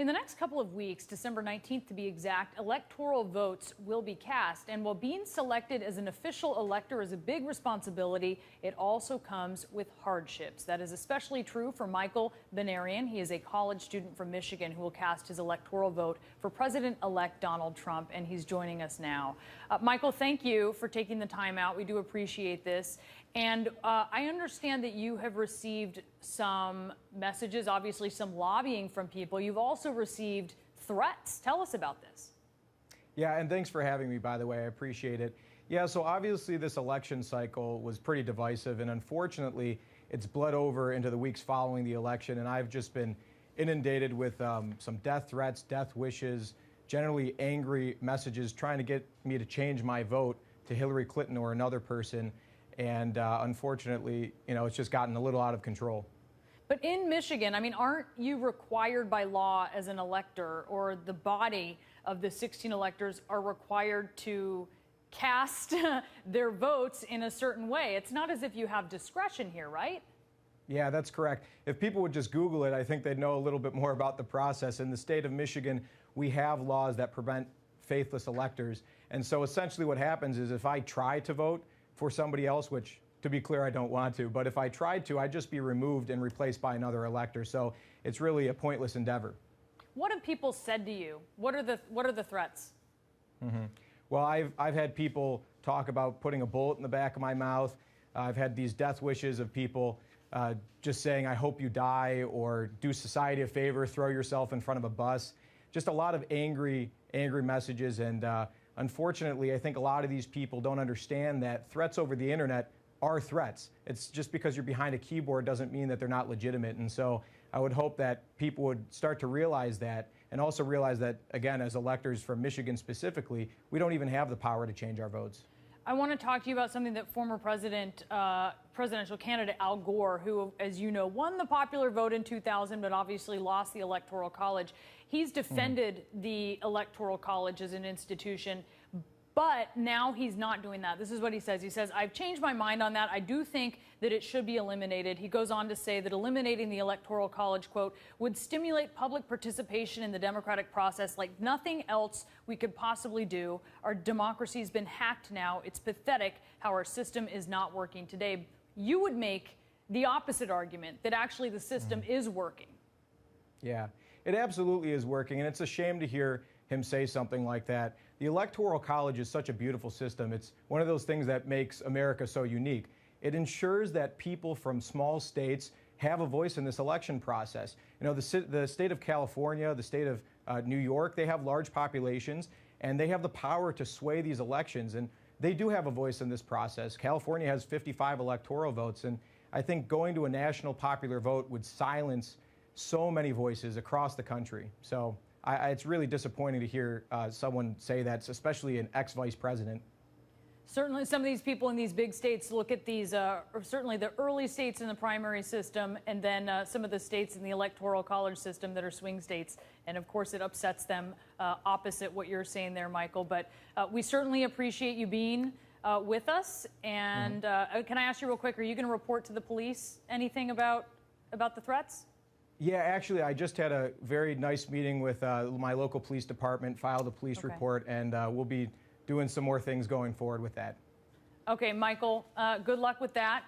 In the next couple of weeks, December 19th to be exact, electoral votes will be cast. And while being selected as an official elector is a big responsibility, it also comes with hardships. That is especially true for Michael Benarian. He is a college student from Michigan who will cast his electoral vote for President-elect Donald Trump, and he's joining us now. Michael, thank you for taking the time out. We do appreciate this. And I understand that you have received some messages, obviously some lobbying from people. You've also received threats. Tell us about this. Yeah, and thanks for having me, by the way. I appreciate it. Yeah, so obviously this election cycle was pretty divisive, and unfortunately, it's bled over into the weeks following the election, and I've just been inundated with some death threats, death wishes, generally angry messages trying to get me to change my vote to Hillary Clinton or another person. And unfortunately, it's just gotten a little out of control. But in Michigan, I mean, aren't you required by law as an elector, or the body of the 16 electors are required to cast their votes in a certain way? It's not as if you have discretion here, right? Yeah, that's correct. If people would just Google it, I think they'd know a little bit more about the process. In the state of Michigan, we have laws that prevent faithless electors. And so essentially what happens is if I try to vote for somebody else, which, to be clear, I don't want to, but if I tried to, I'd just be removed and replaced by another elector. So it's really a pointless endeavor. What have people said to you? What are the threats? Well, I've had people talk about putting a bullet in the back of my mouth. I've had these death wishes of people just saying, I hope you die, or do society a favor, throw yourself in front of a bus. Just a lot of angry messages. And unfortunately, I think a lot of these people don't understand that threats over the internet are threats. It's just because you're behind a keyboard doesn't mean that they're not legitimate. And so I would hope that people would start to realize that, and also realize that, again, as electors from Michigan specifically, we don't even have the power to change our votes. I want to talk to you about something that former presidential candidate Al Gore, who, as you know, won the popular vote in 2000, but obviously lost the Electoral College. He's defended the Electoral College as an institution, but now he's not doing that. This is what he says. He says, I've changed my mind on that. I do think that it should be eliminated. He goes on to say that eliminating the Electoral College, quote, would stimulate public participation in the democratic process like nothing else we could possibly do. Our democracy's been hacked now. It's pathetic how our system is not working today. You would make the opposite argument, that actually the system is working. Yeah, it absolutely is working, and it's a shame to hear him say something like that. The Electoral College is such a beautiful system. It's one of those things that makes America so unique. It ensures that people from small states have a voice in this election process. You know, the state of California, the state of New York, they have large populations, and they have the power to sway these elections, and they do have a voice in this process. California has 55 electoral votes, and I think going to a national popular vote would silence so many voices across the country. So it's really disappointing to hear someone say that, especially an ex-vice president. Certainly some of these people in these big states look at these, or certainly the early states in the primary system, and then some of the states in the Electoral College system that are swing states. And of course, it upsets them opposite what you're saying there, Michael. But we certainly appreciate you being with us. And can I ask you real quick, are you going to report to the police anything about the threats? Yeah, actually, I just had a very nice meeting with my local police department, filed a police report, and we'll be doing some more things going forward with that. Okay, Michael, good luck with that.